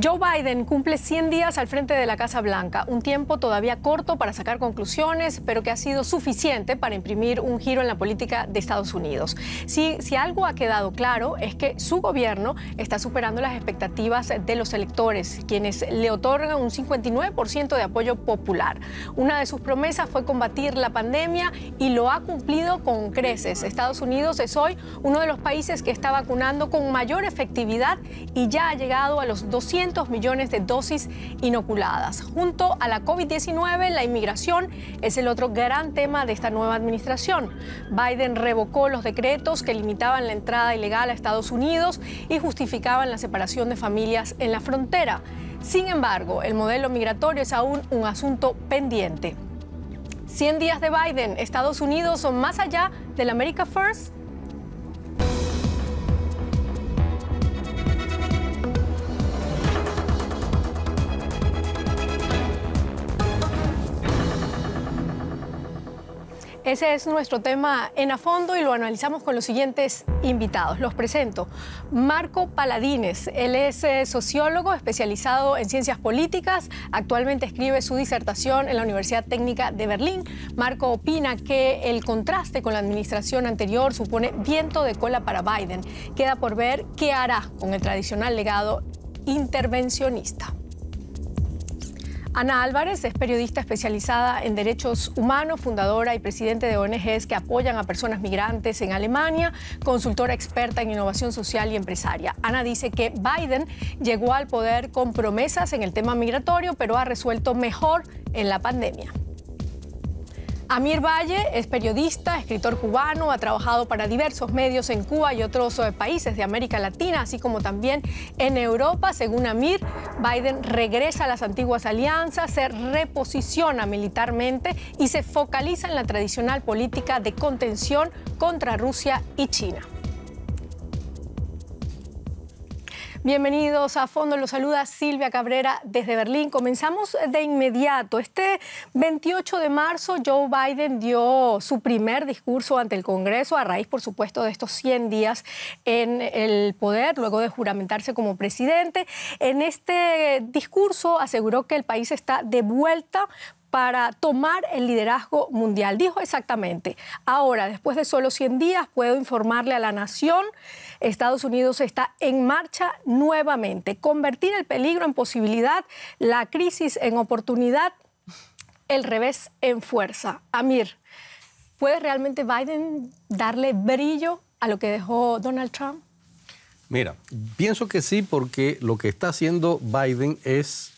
Joe Biden cumple 100 días al frente de la Casa Blanca, un tiempo todavía corto para sacar conclusiones, pero que ha sido suficiente para imprimir un giro en la política de Estados Unidos. Si algo ha quedado claro es que su gobierno está superando las expectativas de los electores, quienes le otorgan un 59% de apoyo popular. Una de sus promesas fue combatir la pandemia y lo ha cumplido con creces. Estados Unidos es hoy uno de los países que está vacunando con mayor efectividad y ya ha llegado a los 200 millones de dosis inoculadas. Junto a la COVID-19, la inmigración es el otro gran tema de esta nueva administración. Biden revocó los decretos que limitaban la entrada ilegal a Estados Unidos y justificaban la separación de familias en la frontera. Sin embargo, el modelo migratorio es aún un asunto pendiente. 100 días de Biden, Estados Unidos son más allá del America First. Ese es nuestro tema en A Fondo y lo analizamos con los siguientes invitados. Los presento. Marco Paladines, él es sociólogo especializado en ciencias políticas. Actualmente escribe su disertación en la Universidad Técnica de Berlín. Marco opina que el contraste con la administración anterior supone viento de cola para Biden. Queda por ver qué hará con el tradicional legado intervencionista. Ana Álvarez es periodista especializada en derechos humanos, fundadora y presidente de ONGs que apoyan a personas migrantes en Alemania, consultora experta en innovación social y empresaria. Ana dice que Biden llegó al poder con promesas en el tema migratorio, pero ha resuelto mejor en la pandemia. Amir Valle es periodista, escritor cubano, ha trabajado para diversos medios en Cuba y otros países de América Latina, así como también en Europa. Según Amir, Biden regresa a las antiguas alianzas, se reposiciona militarmente y se focaliza en la tradicional política de contención contra Rusia y China. Bienvenidos a Fondo, los saluda Silvia Cabrera desde Berlín. Comenzamos de inmediato. Este 28 de marzo Joe Biden dio su primer discurso ante el Congreso a raíz, por supuesto, de estos 100 días en el poder, luego de juramentarse como presidente. En este discurso aseguró que el país está de vuelta para tomar el liderazgo mundial. Dijo exactamente: ahora, después de solo 100 días, puedo informarle a la nación, Estados Unidos está en marcha nuevamente. Convertir el peligro en posibilidad, la crisis en oportunidad, el revés en fuerza. Amir, ¿puede realmente Biden darle brillo a lo que dejó Donald Trump? Mira, pienso que sí, porque lo que está haciendo Biden es,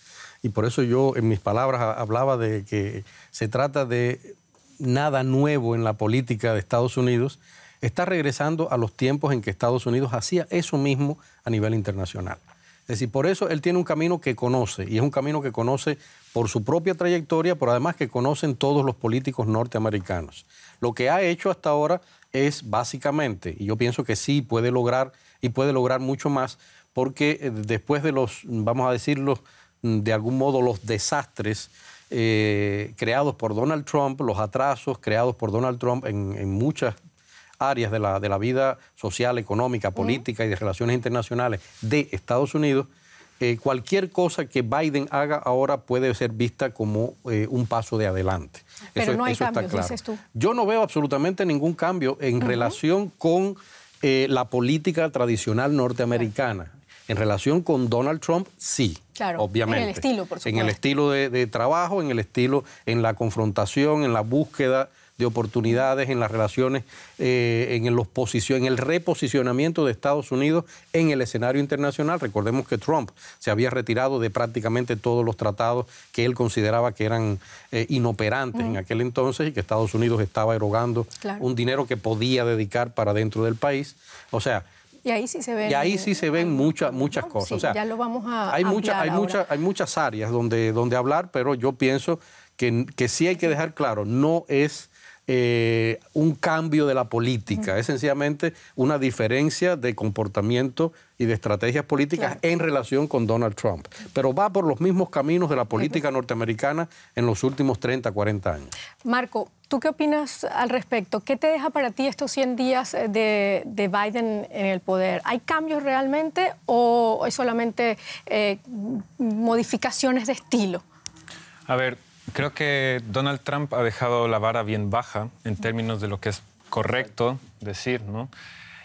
y por eso yo en mis palabras hablaba de que se trata de nada nuevo en la política de Estados Unidos, está regresando a los tiempos en que Estados Unidos hacía eso mismo a nivel internacional. Es decir, por eso él tiene un camino que conoce, y es un camino que conoce por su propia trayectoria, pero además que conocen todos los políticos norteamericanos. Lo que ha hecho hasta ahora es básicamente, y yo pienso que sí puede lograr, y puede lograr mucho más, porque después de los, vamos a decirlo, de algún modo los desastres creados por Donald Trump, los atrasos creados por Donald Trump en muchas áreas de la vida social, económica, política y de relaciones internacionales de Estados Unidos, cualquier cosa que Biden haga ahora puede ser vista como un paso de adelante. Pero no hay eso cambios, está claro. dices tú. Yo no veo absolutamente ningún cambio en relación con la política tradicional norteamericana. En relación con Donald Trump, sí, claro, obviamente. En el estilo, por supuesto. En el estilo de trabajo, en el estilo, en la confrontación, en la búsqueda de oportunidades, en las relaciones, en el reposicionamiento de Estados Unidos en el escenario internacional. Recordemos que Trump se había retirado de prácticamente todos los tratados que él consideraba que eran inoperantes en aquel entonces, y que Estados Unidos estaba erogando un dinero que podía dedicar para dentro del país. O sea, y ahí sí se ven, muchas cosas. Sí, o sea, ya lo vamos a hay muchas áreas donde hablar, pero yo pienso que sí hay que dejar claro, no es un cambio de la política, es sencillamente una diferencia de comportamiento y de estrategias políticas en relación con Donald Trump. Pero va por los mismos caminos de la política norteamericana en los últimos 30, 40 años. Marco, ¿tú qué opinas al respecto? ¿Qué te deja para ti estos 100 días de Biden en el poder? ¿Hay cambios realmente o es solamente modificaciones de estilo? A ver, creo que Donald Trump ha dejado la vara bien baja en términos de lo que es correcto decir, ¿no?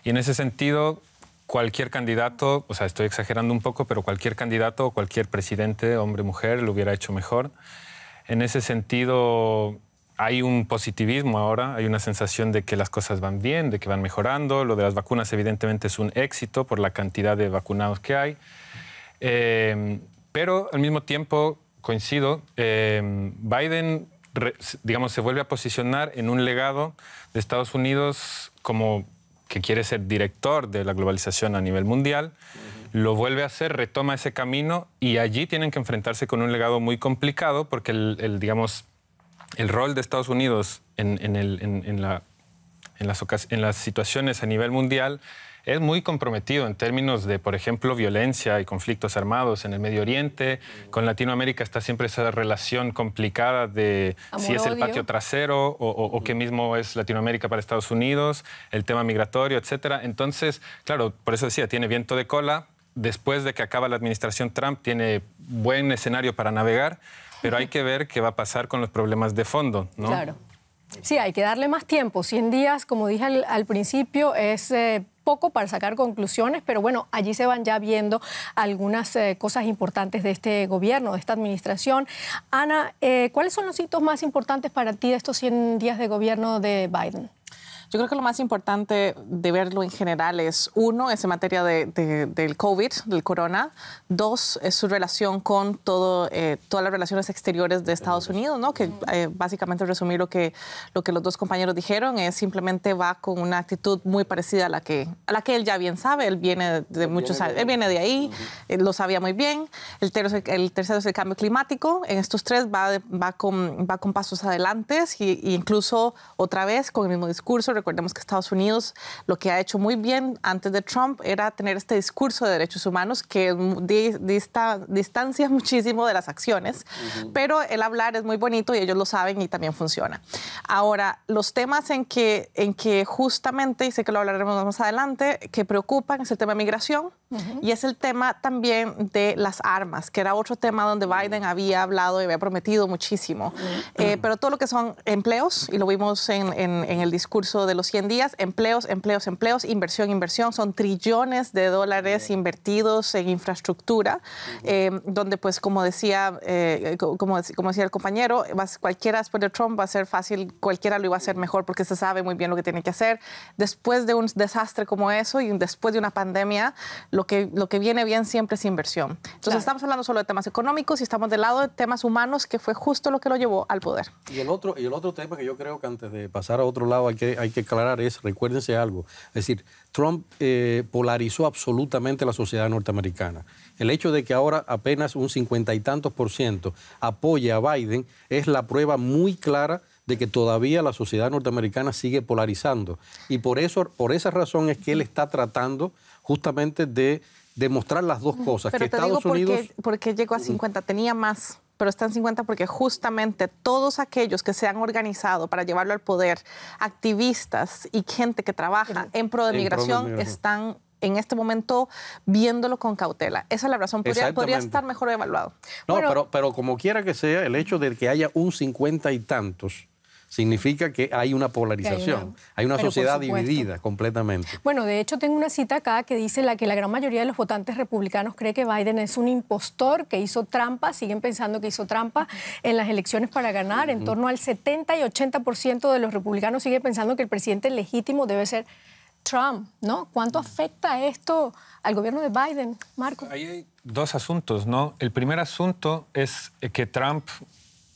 Y en ese sentido, cualquier candidato, o sea, estoy exagerando un poco, pero cualquier candidato o cualquier presidente, hombre o mujer, lo hubiera hecho mejor. En ese sentido, hay un positivismo ahora, hay una sensación de que las cosas van bien, de que van mejorando. Lo de las vacunas evidentemente es un éxito por la cantidad de vacunados que hay. Pero al mismo tiempo, coincido, Biden, digamos, se vuelve a posicionar en un legado de Estados Unidos como que quiere ser director de la globalización a nivel mundial. Lo vuelve a hacer, retoma ese camino y allí tienen que enfrentarse con un legado muy complicado porque digamos, el rol de Estados Unidos en las situaciones a nivel mundial es muy comprometido en términos de, por ejemplo, violencia y conflictos armados en el Medio Oriente. Con Latinoamérica está siempre esa relación complicada de si es el patio trasero o qué mismo es Latinoamérica para Estados Unidos, el tema migratorio, etcétera. Entonces, claro, por eso decía, tiene viento de cola. Después de que acaba la administración Trump, tiene buen escenario para navegar, pero hay que ver qué va a pasar con los problemas de fondo, ¿no? Claro. Sí, hay que darle más tiempo. 100 días, como dije al principio, es poco para sacar conclusiones, pero bueno, allí se van ya viendo algunas cosas importantes de este gobierno, de esta administración. Ana, ¿cuáles son los hitos más importantes para ti de estos 100 días de gobierno de Biden? Yo creo que lo más importante de verlo en general es, uno, es en materia del COVID, del corona. Dos, es su relación con todas las relaciones exteriores de Estados Unidos, ¿no? Que básicamente resumir lo que los dos compañeros dijeron es simplemente va con una actitud muy parecida a la que él ya bien sabe. Él viene de muchos años, él viene de ahí, él lo sabía muy bien. El tercero es el cambio climático. En estos tres va con pasos adelante y incluso otra vez con el mismo discurso. Recordemos que Estados Unidos lo que ha hecho muy bien antes de Trump era tener este discurso de derechos humanos que distancia muchísimo de las acciones, pero el hablar es muy bonito y ellos lo saben y también funciona. Ahora, los temas en que justamente, y sé que lo hablaremos más adelante, que preocupan es el tema de migración y es el tema también de las armas, que era otro tema donde Biden había hablado y había prometido muchísimo. Pero todo lo que son empleos, y lo vimos en el discurso de los 100 días, empleos, inversión, son trillones de dólares invertidos en infraestructura, donde pues como decía el compañero, cualquiera después de Trump va a ser fácil, cualquiera lo iba a hacer mejor porque se sabe muy bien lo que tiene que hacer. Después de un desastre como eso y después de una pandemia, lo que viene bien siempre es inversión. Entonces estamos hablando solo de temas económicos y estamos del lado de temas humanos, que fue justo lo que lo llevó al poder. Y el otro tema que yo creo que antes de pasar a otro lado hay que aclarar es, recuérdense algo, es decir, Trump polarizó absolutamente la sociedad norteamericana. El hecho de que ahora apenas un 50 y tantos % apoye a Biden es la prueba muy clara de que todavía la sociedad norteamericana sigue polarizando. Y por esa razón es que él está tratando justamente de demostrar las dos cosas. Pero que te Estados digo Unidos... por qué llegó a 50, tenía más, pero está en 50 porque justamente todos aquellos que se han organizado para llevarlo al poder, activistas y gente que trabaja en pro de migración, están en este momento viéndolo con cautela. Esa es la razón. Podría estar mejor evaluado. No, bueno, pero como quiera que sea, el hecho de que haya un 50 y tantos significa que hay una polarización, hay una sociedad dividida completamente. Bueno, de hecho tengo una cita acá que dice que la gran mayoría de los votantes republicanos cree que Biden es un impostor, que hizo trampa, siguen pensando que hizo trampa en las elecciones para ganar. En torno al 70 y 80% de los republicanos sigue pensando que el presidente legítimo debe ser Trump, ¿no? ¿Cuánto afecta esto al gobierno de Biden, Marco? Ahí hay dos asuntos, ¿no? El primer asunto es que Trump,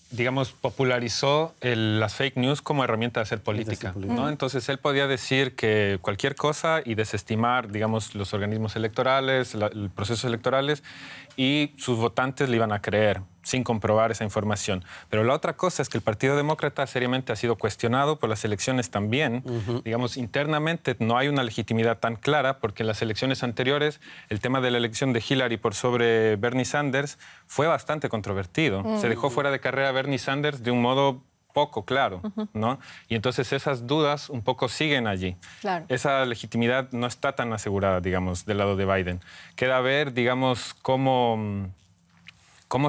digamos, popularizó las fake news como herramienta de hacer política, ¿no? Entonces, él podía decir que cualquier cosa y desestimar, digamos, los organismos electorales, los procesos electorales, y sus votantes le iban a creer. sin comprobar esa información. Pero la otra cosa es que el Partido Demócrata seriamente ha sido cuestionado por las elecciones también. Digamos, internamente no hay una legitimidad tan clara porque en las elecciones anteriores el tema de la elección de Hillary por sobre Bernie Sanders fue bastante controvertido. Se dejó fuera de carrera a Bernie Sanders de un modo poco claro, ¿no? Y entonces esas dudas un poco siguen allí. Claro. Esa legitimidad no está tan asegurada, digamos, del lado de Biden. Queda ver, digamos, cómo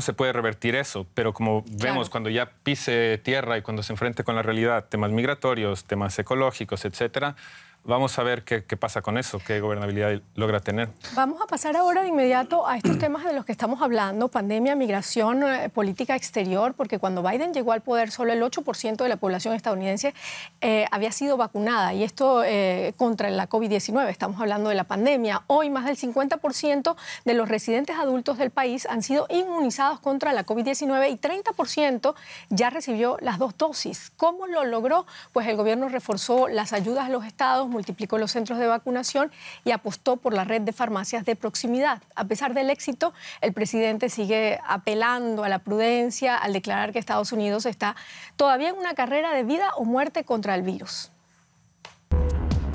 se puede revertir eso, pero como vemos, cuando ya pise tierra y cuando se enfrente con la realidad, temas migratorios, temas ecológicos, etcétera, vamos a ver qué pasa con eso, qué gobernabilidad logra tener. Vamos a pasar ahora de inmediato a estos temas de los que estamos hablando, pandemia, migración, política exterior, porque cuando Biden llegó al poder solo el 8% de la población estadounidense había sido vacunada, y esto contra la COVID-19, estamos hablando de la pandemia. Hoy más del 50% de los residentes adultos del país han sido inmunizados contra la COVID-19 y 30% ya recibió las 2 dosis. ¿Cómo lo logró? Pues el gobierno reforzó las ayudas a los estados, multiplicó los centros de vacunación y apostó por la red de farmacias de proximidad. A pesar del éxito, el presidente sigue apelando a la prudencia al declarar que Estados Unidos está todavía en una carrera de vida o muerte contra el virus.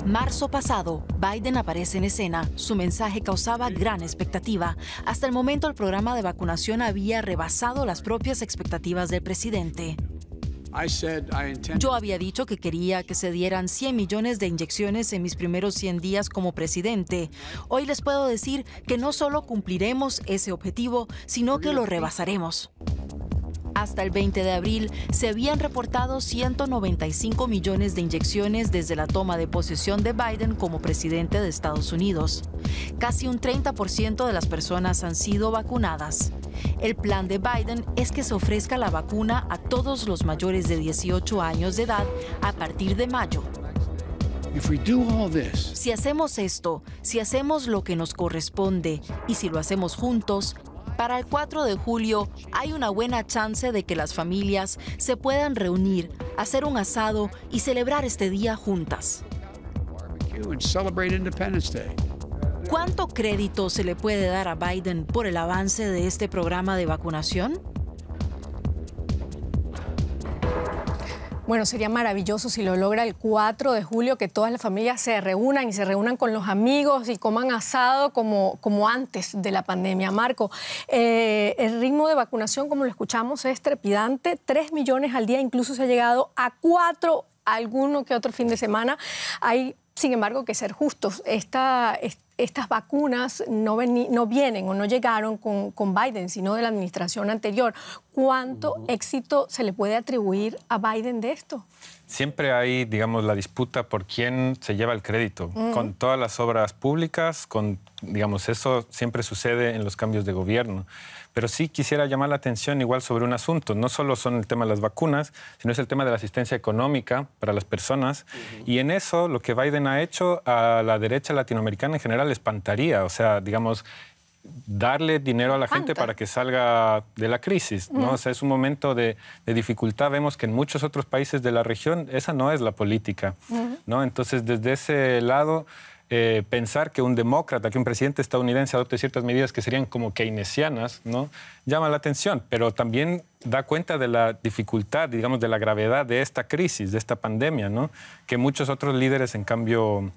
Marzo pasado, Biden aparece en escena. Su mensaje causaba gran expectativa. Hasta el momento, el programa de vacunación había rebasado las propias expectativas del presidente. Yo había dicho que quería que se dieran 100 millones de inyecciones en mis primeros 100 días como presidente. Hoy les puedo decir que no solo cumpliremos ese objetivo, sino que lo rebasaremos. Hasta el 20 de abril se habían reportado 195 millones de inyecciones desde la toma de posesión de Biden como presidente de Estados Unidos. Casi un 30% de las personas han sido vacunadas. El plan de Biden es que se ofrezca la vacuna a todos los mayores de 18 años de edad a partir de mayo. Si hacemos esto, si hacemos lo que nos corresponde y si lo hacemos juntos, para el 4 de julio hay una buena chance de que las familias se puedan reunir, hacer un asado y celebrar este día juntas. ¿Cuánto crédito se le puede dar a Biden por el avance de este programa de vacunación? Bueno, sería maravilloso si lo logra el 4 de julio, que todas las familias se reúnan y se reúnan con los amigos y coman asado como antes de la pandemia. Marco, el ritmo de vacunación, como lo escuchamos, es trepidante. 3 millones al día, incluso se ha llegado a 4 alguno que otro fin de semana. Hay, sin embargo, que ser justos. Estas vacunas no vienen o no llegaron con Biden, sino de la administración anterior. ¿Cuánto éxito se le puede atribuir a Biden de esto? Siempre hay, digamos, la disputa por quién se lleva el crédito. Con todas las obras públicas, digamos, eso siempre sucede en los cambios de gobierno. Pero sí quisiera llamar la atención igual sobre un asunto. No solo son el tema de las vacunas, sino es el tema de la asistencia económica para las personas. Y en eso lo que Biden ha hecho a la derecha latinoamericana en general espantaría. O sea, digamos, darle dinero a la gente para que salga de la crisis, ¿no? O sea, es un momento de dificultad. Vemos que en muchos otros países de la región esa no es la política, ¿no? Entonces, desde ese lado, pensar que un demócrata, que un presidente estadounidense adopte ciertas medidas que serían como keynesianas, ¿no?, llama la atención, pero también da cuenta de la dificultad, digamos, de la gravedad de esta crisis, de esta pandemia, ¿no?, que muchos otros líderes, en cambio,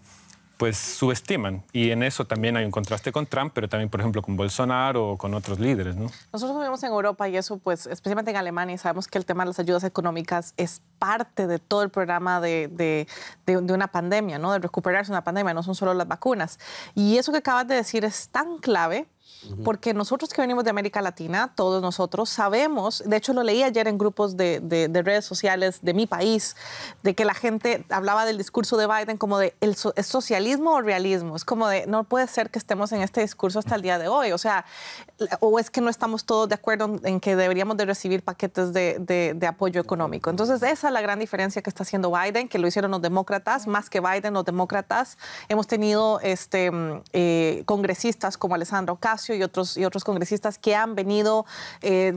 pues subestiman. Y en eso también hay un contraste con Trump, pero también, por ejemplo, con Bolsonaro o con otros líderes, ¿no? Nosotros vivimos en Europa y eso, pues, especialmente en Alemania, y sabemos que el tema de las ayudas económicas es parte de todo el programa de una pandemia, ¿no?, de recuperarse una pandemia, no son solo las vacunas. Y eso que acabas de decir es tan clave, porque nosotros que venimos de América Latina, todos nosotros sabemos, de hecho lo leí ayer en grupos de redes sociales de mi país, de que la gente hablaba del discurso de Biden como de ¿es socialismo o realismo? Es como de, no puede ser que estemos en este discurso hasta el día de hoy, o sea, o es que no estamos todos de acuerdo en que deberíamos de recibir paquetes de apoyo económico. Entonces esa es la gran diferencia que está haciendo Biden, que lo hicieron los demócratas, más que Biden, los demócratas. Hemos tenido congresistas como Alessandro Ocasio, Ocasio y otros congresistas que han venido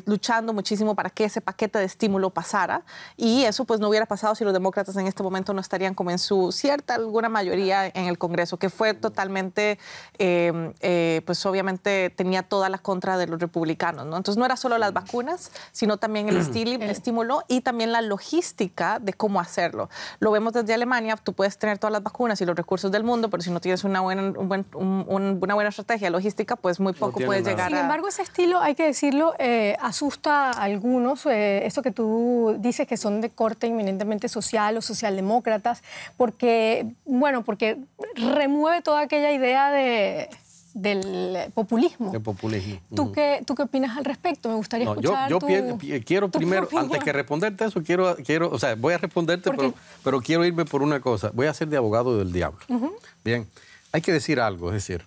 luchando muchísimo para que ese paquete de estímulo pasara, y eso pues no hubiera pasado si los demócratas en este momento no estarían como en su alguna mayoría en el Congreso, que fue totalmente, pues obviamente tenía toda la contra de los republicanos, ¿no? Entonces no era solo las vacunas, sino también el estímulo y también la logística de cómo hacerlo. Lo vemos desde Alemania, tú puedes tener todas las vacunas y los recursos del mundo, pero si no tienes una buena estrategia logística, pues muy poco puedes llegar a... Sin embargo, ese estilo, hay que decirlo, asusta a algunos. Eso que tú dices que son de corte eminentemente social o socialdemócratas, porque remueve toda aquella idea del populismo. El populismo. ¿Tú qué opinas al respecto? Me gustaría escuchar quiero primero, antes que responderte eso, quiero, o sea, voy a responderte, pero quiero irme por una cosa. Voy a ser de abogado del diablo. Bien, hay que decir algo, es decir,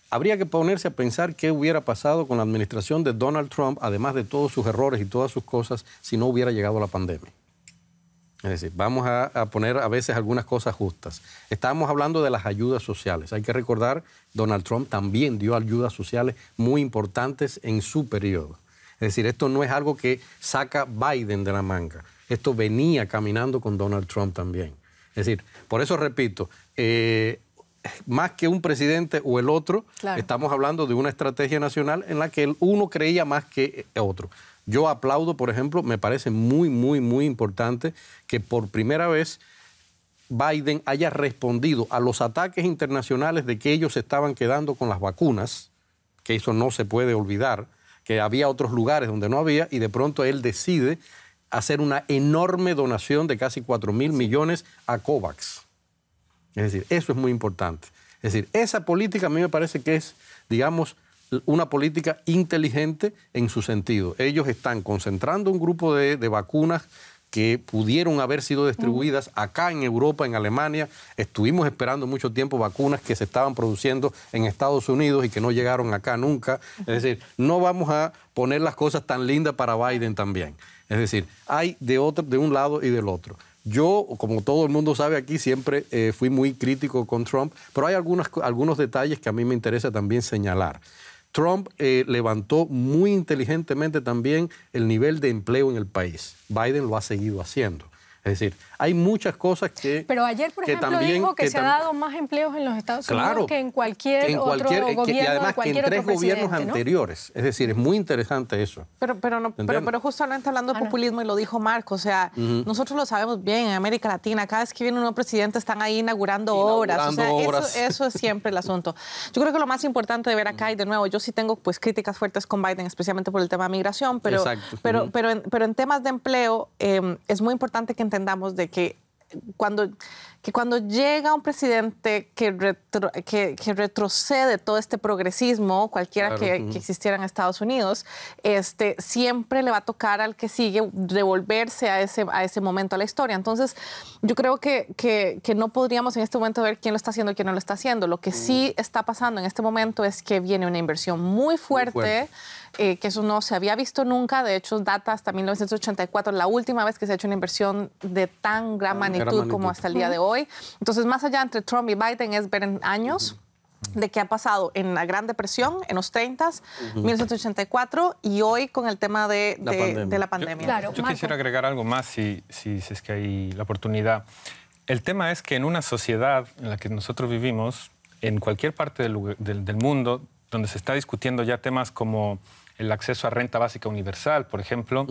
habría que ponerse a pensar qué hubiera pasado con la administración de Donald Trump, además de todos sus errores y todas sus cosas, si no hubiera llegado la pandemia. Es decir, vamos a poner a veces algunas cosas justas. Estábamos hablando de las ayudas sociales. Hay que recordar, Donald Trump también dio ayudas sociales muy importantes en su periodo. Es decir, esto no es algo que saca Biden de la manga. Esto venía caminando con Donald Trump también. Es decir, por eso repito, más que un presidente o el otro, estamos hablando de una estrategia nacional en la que el uno creía más que el otro. Yo aplaudo, por ejemplo, me parece muy, muy, muy importante que por primera vez Biden haya respondido a los ataques internacionales de que ellos se estaban quedando con las vacunas, que eso no se puede olvidar, que había otros lugares donde no había, y de pronto él decide hacer una enorme donación de casi 4.000 millones a COVAX. Es decir, eso es muy importante. Es decir, esa política a mí me parece que es, digamos, una política inteligente en su sentido. Ellos están concentrando un grupo de vacunas que pudieron haber sido distribuidas acá en Europa, en Alemania. Estuvimos esperando mucho tiempo vacunas que se estaban produciendo en Estados Unidos y que no llegaron acá nunca. Es decir, no vamos a poner las cosas tan lindas para Biden también. Es decir, hay de un lado y del otro. Yo, como todo el mundo sabe aquí, siempre fui muy crítico con Trump, pero hay algunos detalles que a mí me interesa también señalar. Trump levantó muy inteligentemente también el nivel de empleo en el país. Biden lo ha seguido haciendo. Es decir, hay muchas cosas que... Pero ayer, por ejemplo, dijo que se ha dado más empleos en los Estados Unidos que en cualquier otro gobierno, y además que en 3 gobiernos anteriores. Es decir, es muy interesante eso. Pero justamente hablando de populismo, y lo dijo Marco, o sea, nosotros lo sabemos bien en América Latina, cada vez que viene un nuevo presidente están ahí inaugurando obras. O sea, eso es siempre el asunto. Yo creo que lo más importante de ver acá, y de nuevo, yo sí tengo pues críticas fuertes con Biden, especialmente por el tema de migración, pero en temas de empleo es muy importante que entendamos de que cuando llega un presidente que retrocede todo este progresismo, cualquiera que existiera en Estados Unidos, siempre le va a tocar al que sigue devolverse a ese momento a la historia. Entonces, yo creo que no podríamos en este momento ver quién lo está haciendo y quién no lo está haciendo. Lo que sí está pasando en este momento es que viene una inversión muy fuerte. Que eso no se había visto nunca. De hecho, data hasta 1984, la última vez que se ha hecho una inversión de tan gran magnitud como hasta el día de hoy. Entonces, más allá entre Trump y Biden es ver en años de qué ha pasado en la Gran Depresión, en los 30s, 1984, y hoy con el tema de la pandemia. Yo quisiera agregar algo más, si es que hay la oportunidad. El tema es que en una sociedad en la que nosotros vivimos, en cualquier parte del mundo, donde se está discutiendo ya temas como el acceso a renta básica universal, por ejemplo,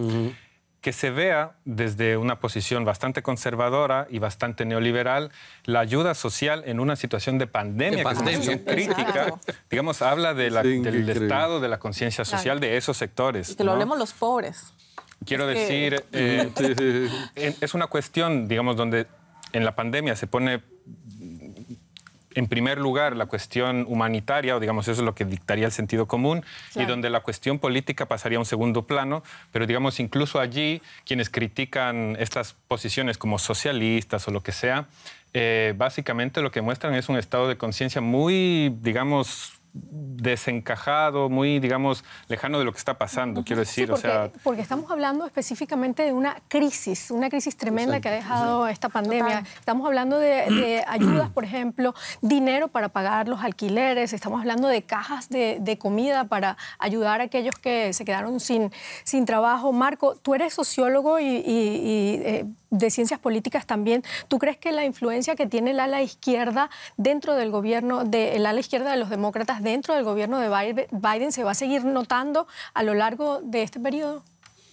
que se vea desde una posición bastante conservadora y bastante neoliberal la ayuda social en una situación de pandemia, que es una situación crítica, digamos, habla del estado de la conciencia social de esos sectores. Y que lo hablemos los pobres. Quiero decir, es una cuestión, digamos, donde en la pandemia se pone en primer lugar la cuestión humanitaria, o digamos eso es lo que dictaría el sentido común, y donde la cuestión política pasaría a un segundo plano, pero digamos incluso allí quienes critican estas posiciones como socialistas o lo que sea, básicamente lo que muestran es un estado de conciencia muy, digamos, desencajado, muy, digamos, lejano de lo que está pasando, quiero decir. Sí, porque estamos hablando específicamente de una crisis tremenda que ha dejado esta pandemia. Total. Estamos hablando de ayudas, por ejemplo, dinero para pagar los alquileres, estamos hablando de cajas de comida para ayudar a aquellos que se quedaron sin trabajo. Marco, tú eres sociólogo y de ciencias políticas también. ¿Tú crees que la influencia que tiene el ala izquierda dentro del gobierno, el ala izquierda de los demócratas dentro del gobierno de Biden se va a seguir notando a lo largo de este periodo?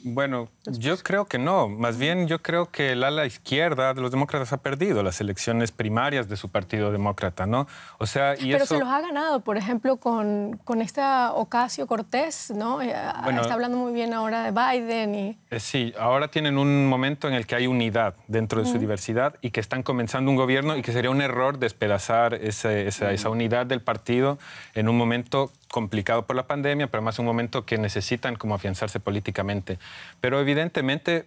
Bueno, yo creo que no. Más bien yo creo que el ala izquierda de los demócratas ha perdido las elecciones primarias de su partido demócrata, ¿no? O sea, Pero se los ha ganado, por ejemplo, con esta Ocasio-Cortez, ¿no? Bueno, está hablando muy bien ahora de Biden. Sí, ahora tienen un momento en el que hay unidad dentro de su diversidad y que están comenzando un gobierno y que sería un error despedazar esa unidad del partido en un momento complicado por la pandemia, pero además un momento que necesitan como afianzarse políticamente. Pero evidentemente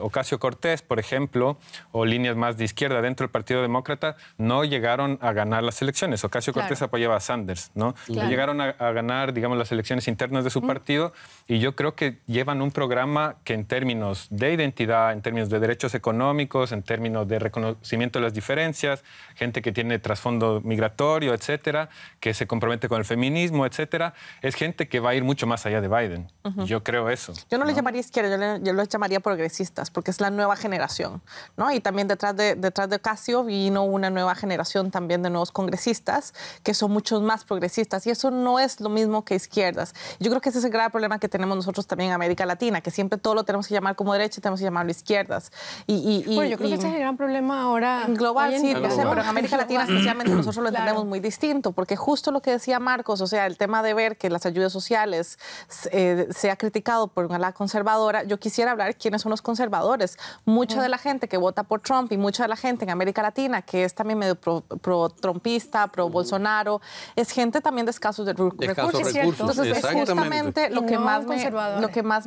Ocasio-Cortez, por ejemplo, o líneas más de izquierda dentro del Partido Demócrata, no llegaron a ganar las elecciones. Ocasio-Cortez apoyaba a Sanders, ¿no? No llegaron a ganar, digamos, las elecciones internas de su partido, y yo creo que llevan un programa que en términos de identidad, en términos de derechos económicos, en términos de reconocimiento de las diferencias, gente que tiene trasfondo migratorio, etcétera, que se compromete con el feminismo, etcétera, es gente que va a ir mucho más allá de Biden. Yo creo eso. Yo no les llamaría izquierda, yo les llamaría progresistas, porque es la nueva generación, ¿no? Y también detrás de Ocasio vino una nueva generación también de nuevos congresistas que son muchos más progresistas, y eso no es lo mismo que izquierdas. Yo creo que ese es el grave problema que tenemos nosotros también en América Latina, que siempre todo lo tenemos que llamar como derecha y tenemos que llamarlo izquierdas. Bueno, yo creo que ese es el gran problema ahora. Global, sí, no sé, pero en América Latina especialmente nosotros lo entendemos muy distinto, porque justo lo que decía Marcos, o sea, el tema de ver que las ayudas sociales se ha criticado por una ala conservadora. Yo quisiera hablar quiénes son los conservadores. Mucha de la gente que vota por Trump y mucha de la gente en América Latina que es también medio pro-trumpista, pro-Bolsonaro, es gente también de escsos recursos. Entonces es justamente lo que más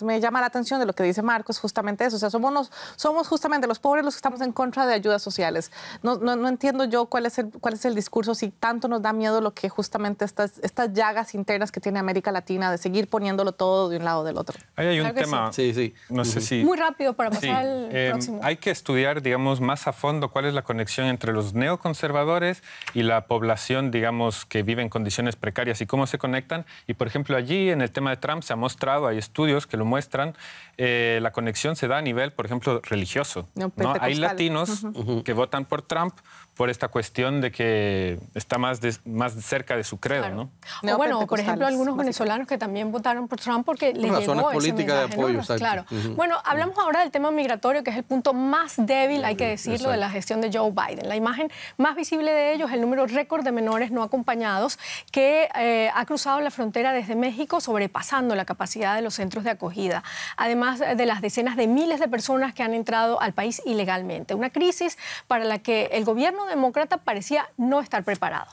me llama la atención de lo que dice Marcos, es justamente eso. O sea, somos justamente los pobres los que estamos en contra de ayudas sociales. No entiendo yo cuál es el discurso, si tanto nos da miedo lo que justamente estas llagas internas que tiene América Latina de seguir poniéndolo todo de un lado o del otro. Ahí hay un tema. Sí. No sé si... Muy rápido para pasar al próximo. Hay que estudiar, digamos, más a fondo cuál es la conexión entre los neoconservadores y la población, digamos, que vive en condiciones precarias y cómo se conectan. Y, por ejemplo, allí en el tema de Trump se ha mostrado, hay estudios que lo muestran, la conexión se da a nivel, por ejemplo, religioso, ¿no? Hay latinos que votan por Trump por esta cuestión de que está más cerca de su credo, ¿no? O bueno, por ejemplo, algunos venezolanos que también votaron por Trump porque les llegó razones políticas ese mensaje, de apoyo, ¿no? Claro. Bueno, hablamos ahora del tema migratorio, que es el punto más débil, hay que decirlo, de la gestión de Joe Biden. La imagen más visible de ellos es el número récord de menores no acompañados que ha cruzado la frontera desde México, sobrepasando la capacidad de los centros de acogida, además de las decenas de miles de personas que han entrado al país ilegalmente. Una crisis para la que el gobierno demócrata parecía no estar preparado.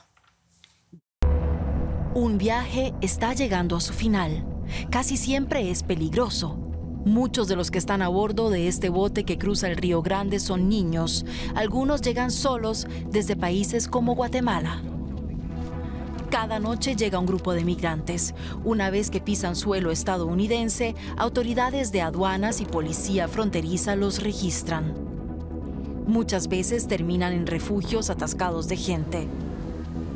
Un viaje está llegando a su final. Casi siempre es peligroso. Muchos de los que están a bordo de este bote que cruza el Río Grande son niños. Algunos llegan solos desde países como Guatemala. Cada noche llega un grupo de migrantes. Una vez que pisan suelo estadounidense, autoridades de aduanas y policía fronteriza los registran. Muchas veces terminan en refugios atascados de gente.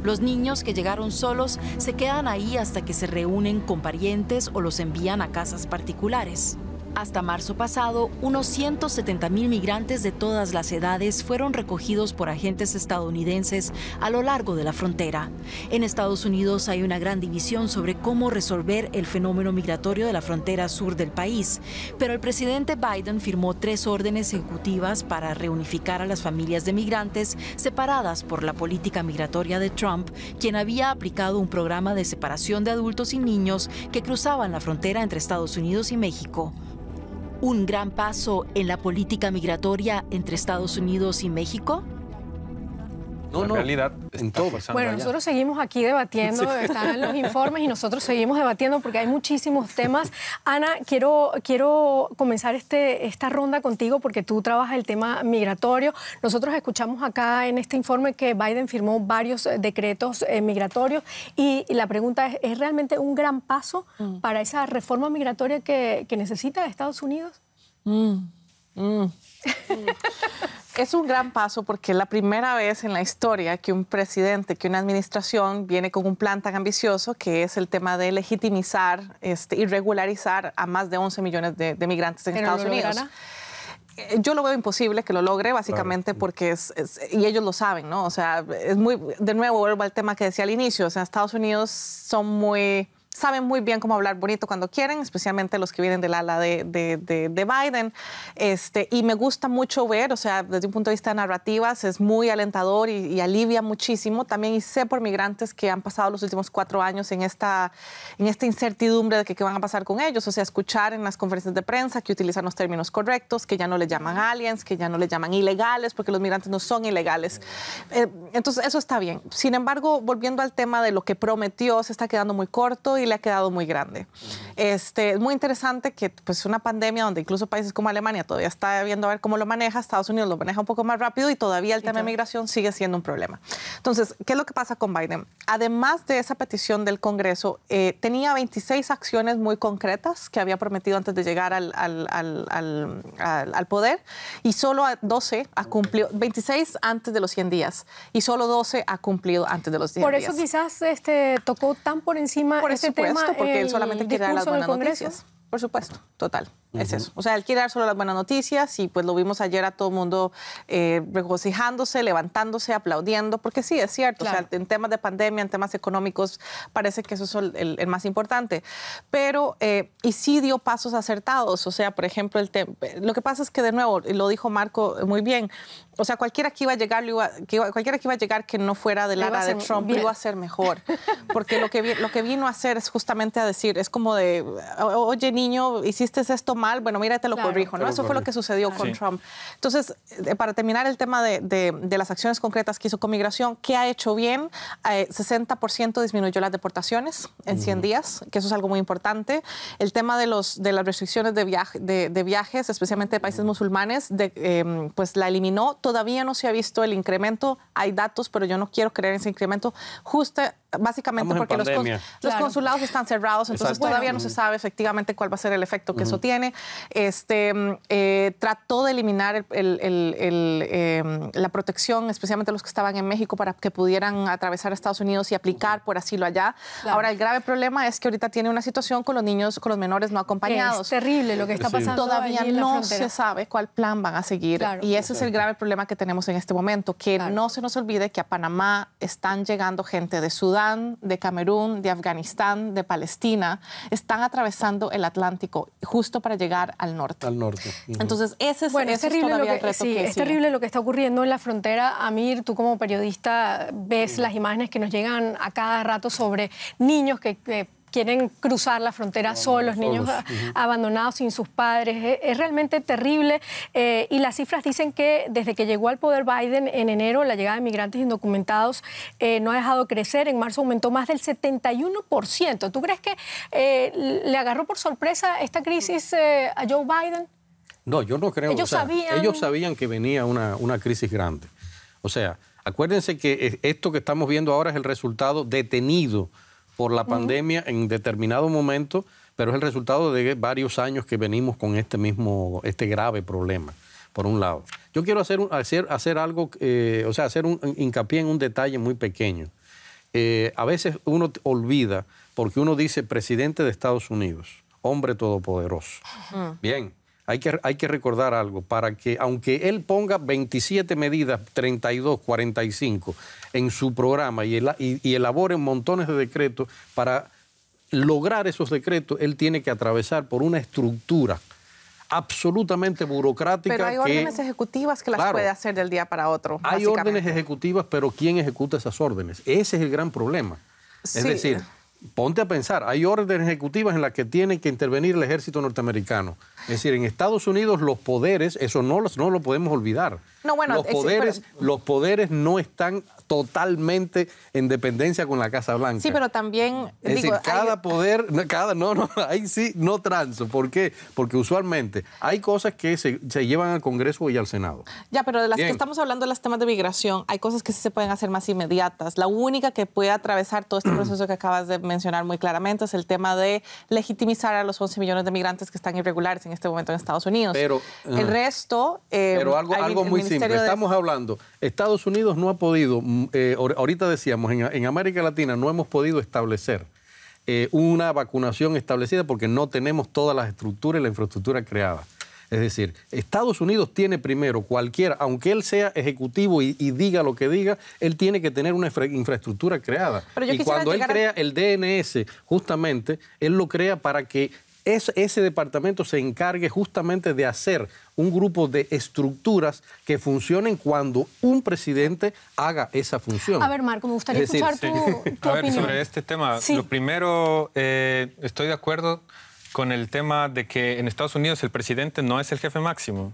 Los niños que llegaron solos se quedan ahí hasta que se reúnen con parientes o los envían a casas particulares. Hasta marzo pasado, unos 170,000 migrantes de todas las edades fueron recogidos por agentes estadounidenses a lo largo de la frontera. En Estados Unidos hay una gran división sobre cómo resolver el fenómeno migratorio de la frontera sur del país, pero el presidente Biden firmó 3 órdenes ejecutivas para reunificar a las familias de migrantes separadas por la política migratoria de Trump, quien había aplicado un programa de separación de adultos y niños que cruzaban la frontera entre Estados Unidos y México. ¿Un gran paso en la política migratoria entre Estados Unidos y México? La realidad está pasando Bueno, allá. nosotros seguimos aquí debatiendo, están los informes y nosotros seguimos debatiendo porque hay muchísimos temas. Ana, quiero comenzar esta ronda contigo porque tú trabajas el tema migratorio. Nosotros escuchamos acá en este informe que Biden firmó varios decretos migratorios y la pregunta ¿es realmente un gran paso para esa reforma migratoria que necesita Estados Unidos? Es un gran paso porque es la primera vez en la historia que un presidente, que una administración viene con un plan tan ambicioso que es el tema de legitimizar y regularizar a más de 11 millones de migrantes en Estados Unidos. Yo lo veo imposible que lo logre, básicamente porque y ellos lo saben, ¿no? O sea, de nuevo vuelvo al tema que decía al inicio, o sea, Estados Unidos saben muy bien cómo hablar bonito cuando quieren, especialmente los que vienen del ala de Biden. Y me gusta mucho ver, o sea, desde un punto de vista de narrativas, es muy alentador y alivia muchísimo. También y sé por migrantes que han pasado los últimos 4 años en esta incertidumbre de que qué van a pasar con ellos. O sea, escuchar en las conferencias de prensa que utilizan los términos correctos, que ya no les llaman aliens, que ya no les llaman ilegales, porque los migrantes no son ilegales. Entonces, eso está bien. Sin embargo, volviendo al tema de lo que prometió, se está quedando muy corto y le ha quedado muy grande. Es muy interesante que pues una pandemia donde incluso países como Alemania todavía está viendo a ver cómo lo maneja, Estados Unidos lo maneja un poco más rápido y todavía el tema de migración sigue siendo un problema. Entonces, ¿qué es lo que pasa con Biden? Además de esa petición del Congreso, tenía 26 acciones muy concretas que había prometido antes de llegar al poder y solo 12 ha cumplido, 26 antes de los 100 días y solo 12 ha cumplido antes de los 100 días. Por eso quizás tocó tan por encima este tema, porque él solamente quiere dar las buenas noticias. Por supuesto, total. Es eso. O sea, él quiere dar solo las buenas noticias y pues lo vimos ayer a todo el mundo regocijándose, levantándose, aplaudiendo, porque sí, es cierto. Claro. O sea, en temas de pandemia, en temas económicos, parece que eso es el más importante. Pero, y sí dio pasos acertados. O sea, por ejemplo, lo que pasa es que, de nuevo, lo dijo Marco muy bien, o sea, cualquiera que iba a llegar que no fuera del ala de Trump lo iba a hacer mejor. Porque lo que vino a hacer es justamente a decir, es como de, oye, niño, hiciste esto mal, bueno, mira, te lo corrijo, ¿no? Eso fue lo que sucedió con Trump. Entonces, para terminar el tema de las acciones concretas que hizo con migración, ¿qué ha hecho bien? 60% disminuyó las deportaciones en 100 días, que eso es algo muy importante. El tema de las restricciones de viajes, especialmente de países musulmanes, pues la eliminó. Todavía no se ha visto el incremento, hay datos, pero yo no quiero creer en ese incremento, básicamente porque los consulados están cerrados, entonces todavía no se sabe efectivamente cuál va a ser el efecto que eso tiene. Trató de eliminar la protección, especialmente los que estaban en México, para que pudieran atravesar Estados Unidos y aplicar por asilo allá. Claro. Ahora, el grave problema es que ahorita tiene una situación con los niños, con los menores no acompañados. Es terrible lo que está pasando. Todavía no se sabe cuál plan van a seguir. Claro. Y ese es el grave problema que tenemos en este momento, que no se nos olvide que a panamá están llegando gente de Sudán, de Camerún, de Afganistán, de Palestina, están atravesando el Atlántico justo para llegar al norte. Entonces, ese es, bueno, es terrible todavía el reto que es terrible lo que está ocurriendo en la frontera. Amir, tú como periodista ves las imágenes que nos llegan a cada rato sobre niños que quieren cruzar la frontera solos, niños abandonados sin sus padres. Es realmente terrible y las cifras dicen que desde que llegó al poder Biden en enero, la llegada de migrantes indocumentados no ha dejado crecer. En marzo aumentó más del 71%. ¿Tú crees que le agarró por sorpresa esta crisis a Joe Biden? No, yo no creo. Ellos sabían que venía una crisis grande. O sea, acuérdense que esto que estamos viendo ahora es el resultado detenido por la pandemia en determinado momento, pero es el resultado de varios años que venimos con este grave problema, por un lado. Yo quiero hacer algo, hacer un hincapié en un detalle muy pequeño. A veces uno olvida, porque uno dice presidente de Estados Unidos, hombre todopoderoso. Bien, hay que recordar algo, para que, aunque él ponga 27 medidas, 32, 45, en su programa y elabore montones de decretos, para lograr esos decretos, él tiene que atravesar por una estructura absolutamente burocrática. Pero hay órdenes ejecutivas que las puede hacer del día para otro. Hay órdenes ejecutivas, pero ¿quién ejecuta esas órdenes? Ese es el gran problema. Sí. Es decir, ponte a pensar, hay órdenes ejecutivas en las que tiene que intervenir el ejército norteamericano. Es decir, en Estados Unidos los poderes, eso no lo podemos olvidar. No, bueno, los poderes no están totalmente en dependencia con la Casa Blanca. Sí, pero también... Es decir, cada poder, ahí sí no transo. ¿Por qué? Porque usualmente hay cosas que se llevan al Congreso y al Senado. Ya, pero de las que estamos hablando, de los temas de migración, hay cosas que sí se pueden hacer más inmediatas. La única que puede atravesar todo este proceso que acabas de mencionar muy claramente es el tema de legitimizar a los 11 millones de migrantes que están irregulares en este momento en Estados Unidos. Pero el resto... pero algo muy simple. Estamos hablando, Estados Unidos no ha podido... ahorita decíamos, en América Latina no hemos podido establecer una vacunación establecida porque no tenemos todas las estructuras y la infraestructura creada. Es decir, Estados Unidos tiene primero aunque él sea ejecutivo y diga lo que diga, él tiene que tener una infraestructura creada. Y cuando él crea el DNS, justamente, él lo crea para que ese departamento se encargue justamente de hacer un grupo de estructuras que funcionen cuando un presidente haga esa función. A ver, Marco, me gustaría escuchar tu opinión. Sobre este tema, lo primero, estoy de acuerdo con el tema de que en Estados Unidos el presidente no es el jefe máximo.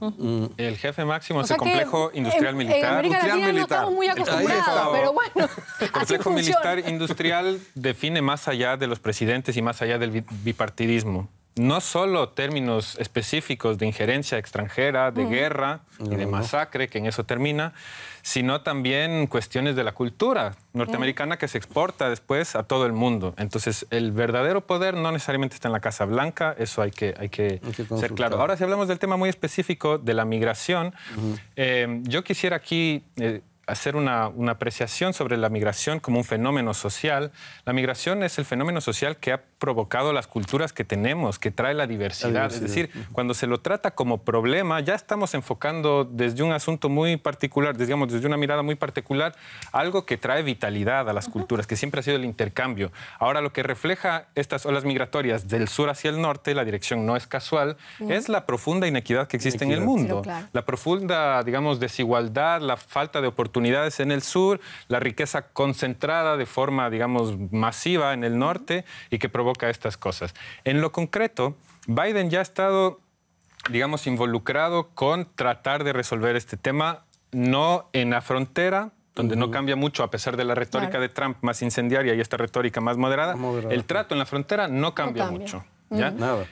El jefe máximo es el complejo industrial militar. En América Latina no estamos muy acostumbrados, pero bueno, el complejo militar industrial define más allá de los presidentes y más allá del bipartidismo. No solo términos específicos de injerencia extranjera, de guerra y de masacre, que en eso termina, sino también cuestiones de la cultura norteamericana que se exporta después a todo el mundo. Entonces, el verdadero poder no necesariamente está en la Casa Blanca, eso hay que ser claro. Ahora, si hablamos del tema muy específico de la migración, yo quisiera aquí... hacer una apreciación sobre la migración como un fenómeno social. La migración es el fenómeno social que ha provocado las culturas que tenemos, que trae la diversidad. Es decir, cuando se lo trata como problema, ya estamos enfocando desde un asunto muy particular, digamos, desde una mirada muy particular, algo que trae vitalidad a las culturas, que siempre ha sido el intercambio. Ahora, lo que refleja estas olas migratorias del sur hacia el norte, la dirección no es casual, es la profunda inequidad que existe en el mundo. La profunda, digamos, desigualdad, la falta de oportunidades en el sur, la riqueza concentrada de forma, digamos, masiva en el norte y que provoca estas cosas. En lo concreto, Biden ya ha estado, digamos, involucrado con tratar de resolver este tema, no en la frontera, donde no cambia mucho a pesar de la retórica de Trump más incendiaria y esta retórica más moderada. El trato en la frontera no cambia mucho. ¿Ya? Nada.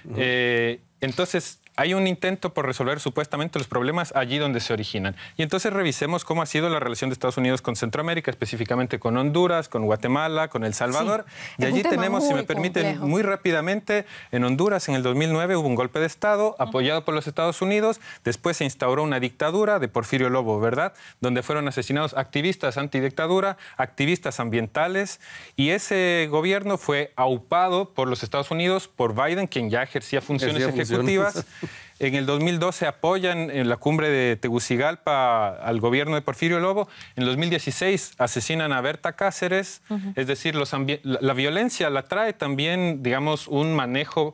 Entonces, hay un intento por resolver supuestamente los problemas allí donde se originan. Y entonces revisemos cómo ha sido la relación de Estados Unidos con Centroamérica, específicamente con Honduras, con Guatemala, con El Salvador. Y allí tenemos, si me permiten, muy rápidamente, en Honduras en el 2009 hubo un golpe de Estado apoyado por los Estados Unidos. Después se instauró una dictadura de Porfirio Lobo, ¿verdad? Donde fueron asesinados activistas antidictadura, activistas ambientales. Y ese gobierno fue aupado por los Estados Unidos, por Biden, quien ya ejercía funciones ejecutivas. En el 2012 apoyan en la cumbre de Tegucigalpa al gobierno de Porfirio Lobo. En 2016 asesinan a Berta Cáceres. Es decir, la violencia la trae también, digamos, un manejo...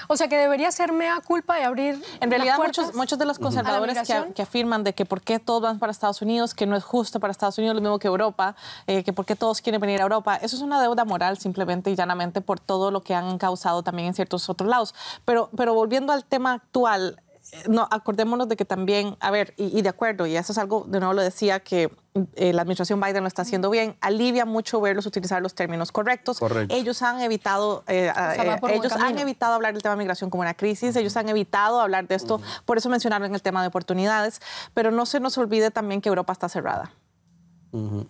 O sea, que debería ser mea culpa y abrir. En realidad, muchos de los conservadores que afirman de que por qué todos van para Estados Unidos, que no es justo para Estados Unidos, lo mismo que Europa, que por qué todos quieren venir a Europa, eso es una deuda moral simplemente y llanamente por todo lo que han causado también en ciertos otros lados. Pero volviendo al tema actual, no, acordémonos de que también, a ver, y de acuerdo, y eso es algo, de nuevo lo decía, que la administración Biden lo está haciendo bien, alivia mucho verlos utilizar los términos correctos. Ellos han evitado hablar del tema de migración como una crisis, ellos han evitado hablar de esto, por eso mencionaron el tema de oportunidades, pero no se nos olvide también que Europa está cerrada.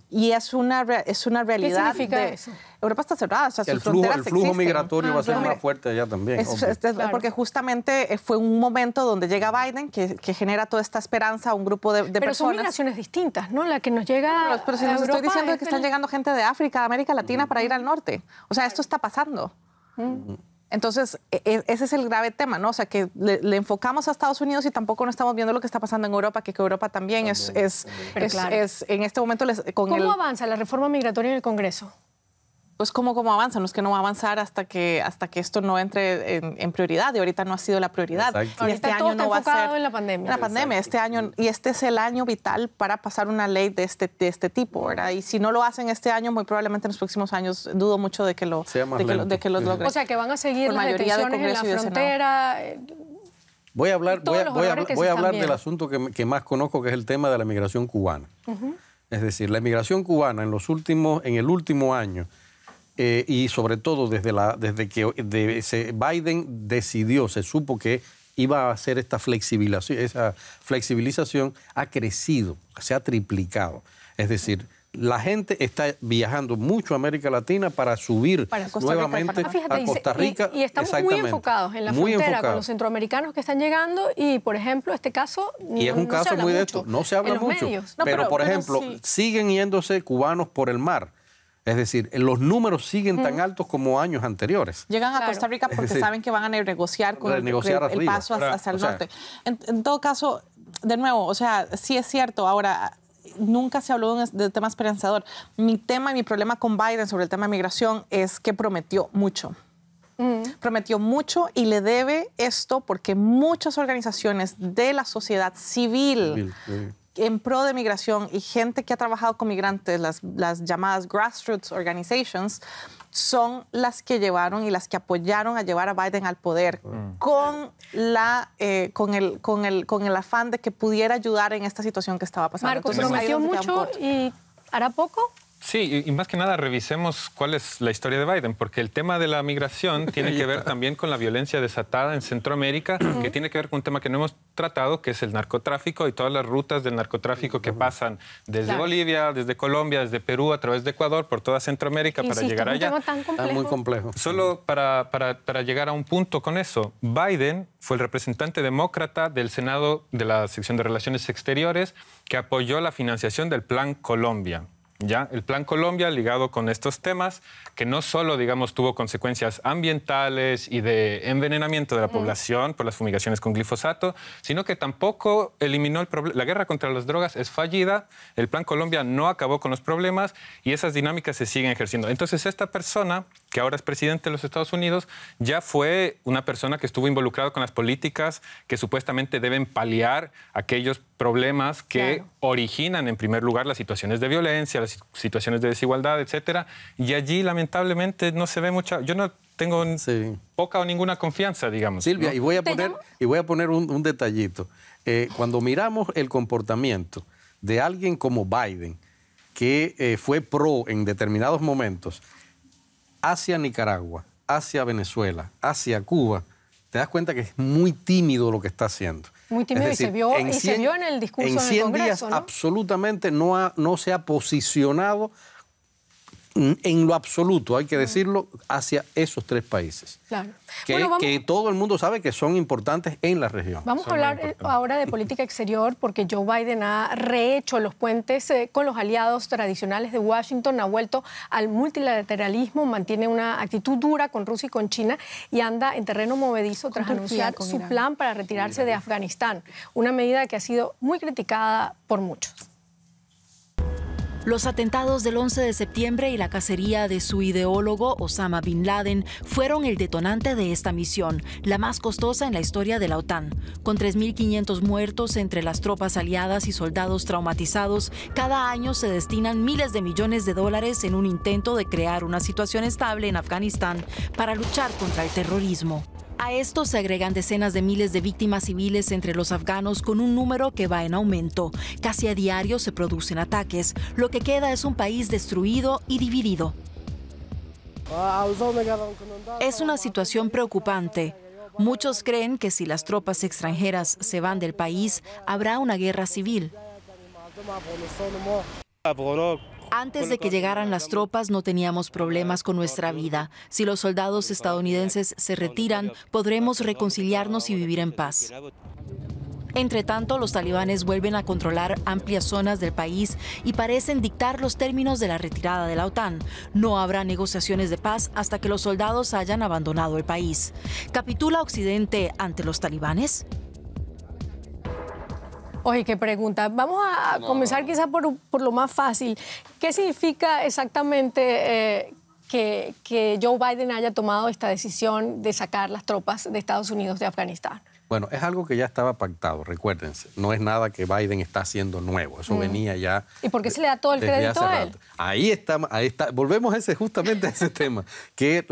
Y es una realidad. ¿Qué significa eso? Europa está cerrada, o sea, sus fronteras existen. El flujo migratorio va a ser más fuerte allá también. Porque justamente fue un momento donde llega Biden que genera toda esta esperanza a un grupo de personas. Pero son migraciones distintas, ¿no? La que nos llega pero si nos estoy diciendo que están llegando gente de África, de América Latina para ir al norte. O sea, esto está pasando. Entonces, ese es el grave tema, ¿no? O sea, que le enfocamos a Estados Unidos y tampoco no estamos viendo lo que está pasando en Europa, que Europa también es en este momento... ¿Cómo avanza la reforma migratoria en el Congreso? Pues ¿cómo avanza? No es que no va a avanzar hasta que esto no entre en prioridad, y ahorita no ha sido la prioridad. Y este año no va a ser en la pandemia. La pandemia, este año, y este es el año vital para pasar una ley de este tipo, ¿verdad? Y si no lo hacen este año, muy probablemente en los próximos años, dudo mucho de que lo logren. O sea, que van a seguir las detenciones en la frontera. Voy a hablar también del asunto que más conozco, que es el tema de la migración cubana. Es decir, la migración cubana en el último año, y sobre todo desde que Biden decidió, se supo que iba a hacer esa flexibilización, ha crecido, se ha triplicado. Es decir, la gente está viajando mucho a América Latina para subir nuevamente a Costa Rica. Y estamos muy enfocados en la frontera con los centroamericanos que están llegando y, por ejemplo, este caso y es un caso muy de esto, no se habla mucho. Pero, por ejemplo, siguen yéndose cubanos por el mar. Es decir, los números siguen tan altos como años anteriores. Llegan a Costa Rica porque saben que van a negociar con el paso hacia el norte. En todo caso, de nuevo, o sea, sí es cierto. Ahora, nunca se habló de tema esperanzador. Mi problema con Biden sobre el tema de migración es que prometió mucho. Prometió mucho y le debe esto porque muchas organizaciones de la sociedad civil en pro de migración y gente que ha trabajado con migrantes, las llamadas grassroots organizations, son las que llevaron y las que apoyaron a llevar a Biden al poder con el afán de que pudiera ayudar en esta situación que estaba pasando. Marcos, prometió mucho y hará poco. Sí, y más que nada revisemos cuál es la historia de Biden, porque el tema de la migración tiene que ver también con la violencia desatada en Centroamérica, que tiene que ver con un tema que no hemos tratado, que es el narcotráfico y todas las rutas del narcotráfico que pasan desde Bolivia, desde Colombia, desde Perú, a través de Ecuador, por toda Centroamérica para llegar allá. Un tema tan complejo. Muy complejo. Solo para llegar a un punto con eso, Biden fue el representante demócrata del Senado de la sección de Relaciones Exteriores que apoyó la financiación del Plan Colombia. ¿Ya? El Plan Colombia ligado con estos temas que no solo, digamos, tuvo consecuencias ambientales y de envenenamiento de la población por las fumigaciones con glifosato, sino que tampoco eliminó el problema. La guerra contra las drogas es fallida, el Plan Colombia no acabó con los problemas y esas dinámicas se siguen ejerciendo. Entonces, esta persona, que ahora es presidente de los Estados Unidos, ya fue una persona que estuvo involucrada con las políticas que supuestamente deben paliar aquellos problemas que originan, en primer lugar, las situaciones de violencia, las situaciones de desigualdad, etcétera. Y allí, lamentablemente, no se ve mucha... Yo no tengo poca o ninguna confianza, digamos. Silvia, ¿no? y voy a poner un detallito. Cuando miramos el comportamiento de alguien como Biden, que fue pro en determinados momentos, hacia Nicaragua, hacia Venezuela, hacia Cuba, te das cuenta que es muy tímido lo que está haciendo. Muy tímido, es decir, se vio en el discurso en 100 Congreso, días ¿no? absolutamente no se ha posicionado en lo absoluto, hay que decirlo, hacia esos tres países. Claro. Que todo el mundo sabe que son importantes en la región. Vamos a hablar ahora de política exterior porque Joe Biden ha rehecho los puentes con los aliados tradicionales de Washington, ha vuelto al multilateralismo, mantiene una actitud dura con Rusia y con China y anda en terreno movedizo tras anunciar su plan para retirarse de Afganistán, una medida que ha sido muy criticada por muchos. Los atentados del 11 de septiembre y la cacería de su ideólogo Osama Bin Laden fueron el detonante de esta misión, la más costosa en la historia de la OTAN. Con 3.500 muertos entre las tropas aliadas y soldados traumatizados, cada año se destinan miles de millones de dólares en un intento de crear una situación estable en Afganistán para luchar contra el terrorismo. A esto se agregan decenas de miles de víctimas civiles entre los afganos con un número que va en aumento. Casi a diario se producen ataques. Lo que queda es un país destruido y dividido. Es una situación preocupante. Muchos creen que si las tropas extranjeras se van del país, habrá una guerra civil. Antes de que llegaran las tropas no teníamos problemas con nuestra vida. Si los soldados estadounidenses se retiran, podremos reconciliarnos y vivir en paz. Entre tanto, los talibanes vuelven a controlar amplias zonas del país y parecen dictar los términos de la retirada de la OTAN. No habrá negociaciones de paz hasta que los soldados hayan abandonado el país. ¿Capitula Occidente ante los talibanes? Oye, qué pregunta. Vamos a comenzar quizás por lo más fácil. ¿Qué significa exactamente que Joe Biden haya tomado esta decisión de sacar las tropas de Estados Unidos de Afganistán? Bueno, es algo que ya estaba pactado, recuérdense. No es nada que Biden está haciendo nuevo. Eso venía ya. ¿Y por qué se le da todo el crédito a él? Ahí está. Volvemos justamente a ese tema, que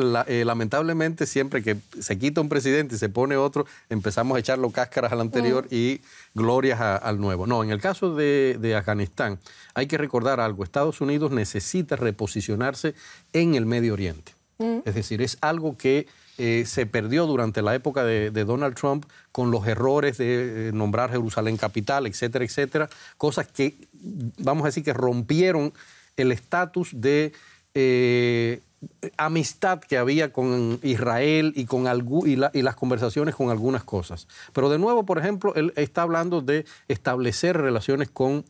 lamentablemente siempre que se quita un presidente y se pone otro, empezamos a echarle cáscaras al anterior y glorias al nuevo. No, en el caso de Afganistán, hay que recordar algo. Estados Unidos necesita reposicionarse en el Medio Oriente. Es decir, es algo que se perdió durante la época de Donald Trump con los errores de nombrar Jerusalén capital, etcétera, etcétera. Cosas que, vamos a decir, que rompieron el estatus de amistad que había con Israel y las conversaciones con algunas cosas. Pero de nuevo, por ejemplo, él está hablando de establecer relaciones con,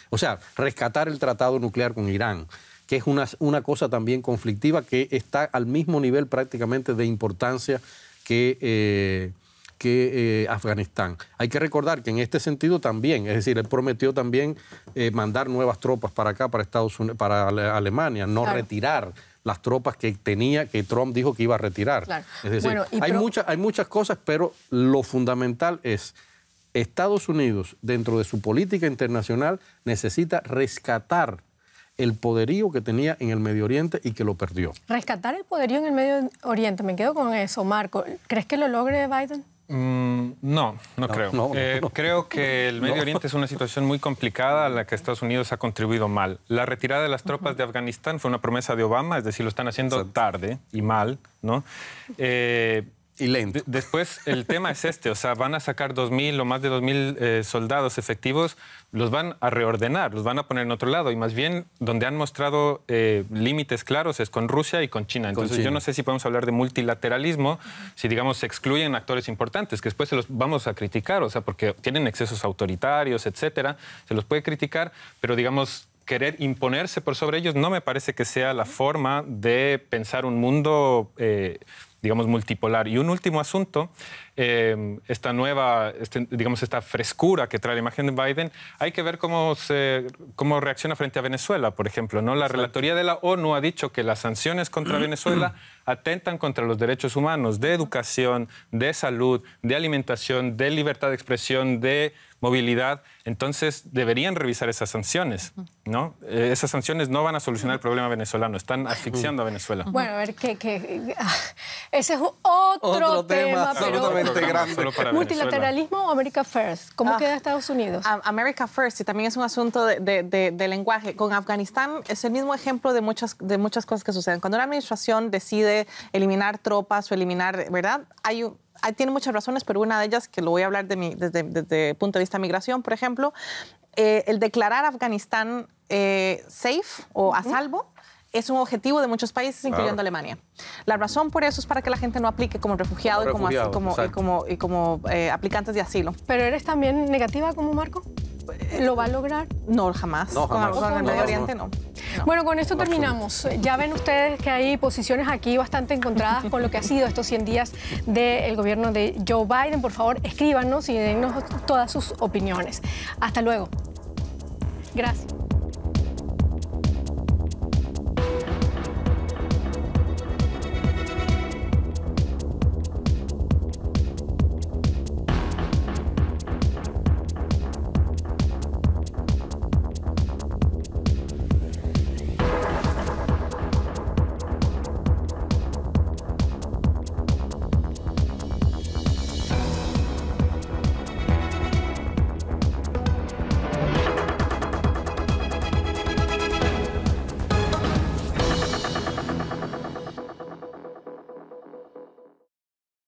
o sea, rescatar el tratado nuclear con Irán, que es una cosa también conflictiva que está al mismo nivel prácticamente de importancia que Afganistán. Hay que recordar que en este sentido también, es decir, él prometió también mandar nuevas tropas para acá, para Estados Unidos, para Alemania, no retirar las tropas que Trump dijo que iba a retirar. Claro. Es decir, bueno, hay muchas cosas, pero lo fundamental es Estados Unidos, dentro de su política internacional, necesita rescatar el poderío que tenía en el Medio Oriente y que lo perdió. Rescatar el poderío en el Medio Oriente, me quedo con eso, Marco. ¿Crees que lo logre Biden? No creo. No. Creo que el Medio Oriente es una situación muy complicada a la que Estados Unidos ha contribuido mal. La retirada de las tropas de Afganistán fue una promesa de Obama, es decir, lo están haciendo tarde y mal, ¿no? Y lento. Después, el tema es o sea, van a sacar 2.000 o más de 2.000 soldados efectivos, los van a reordenar, los van a poner en otro lado, y más bien donde han mostrado límites claros es con Rusia y con China. Entonces, yo no sé si podemos hablar de multilateralismo si, digamos, se excluyen actores importantes, que después se los vamos a criticar, o sea, porque tienen excesos autoritarios, etcétera, se los puede criticar, pero, digamos, querer imponerse por sobre ellos no me parece que sea la forma de pensar un mundo digamos, multipolar. Y un último asunto, esta frescura que trae la imagen de Biden, hay que ver cómo reacciona frente a Venezuela, por ejemplo, ¿no? La relatoría de la ONU ha dicho que las sanciones contra Venezuela atentan contra los derechos humanos de educación, de salud, de alimentación, de libertad de expresión, de movilidad. Entonces, deberían revisar esas sanciones, ¿no? Esas sanciones no van a solucionar el problema venezolano, están asfixiando a Venezuela. Bueno, a ver, ese es otro tema, absolutamente grande. ¿Multilateralismo o America First? ¿Cómo queda Estados Unidos? America First, y también es un asunto de lenguaje. Con Afganistán es el mismo ejemplo de muchas cosas que suceden. Cuando una administración decide eliminar tropas o eliminar, ¿verdad? Tiene muchas razones, pero una de ellas, que lo voy a hablar desde el punto de vista de migración, por ejemplo, el declarar Afganistán safe o a salvo es un objetivo de muchos países, incluyendo Alemania. La razón por eso es para que la gente no aplique como refugiado y como aplicantes de asilo. ¿Pero eres también negativa como Marco? ¿Lo va a lograr? No, jamás. No, jamás. Con el Medio Oriente, no. Bueno, con esto terminamos. Ya ven ustedes que hay posiciones aquí bastante encontradas con lo que ha sido estos 100 días del gobierno de Joe Biden. Por favor, escríbanos y dennos todas sus opiniones. Hasta luego. Gracias.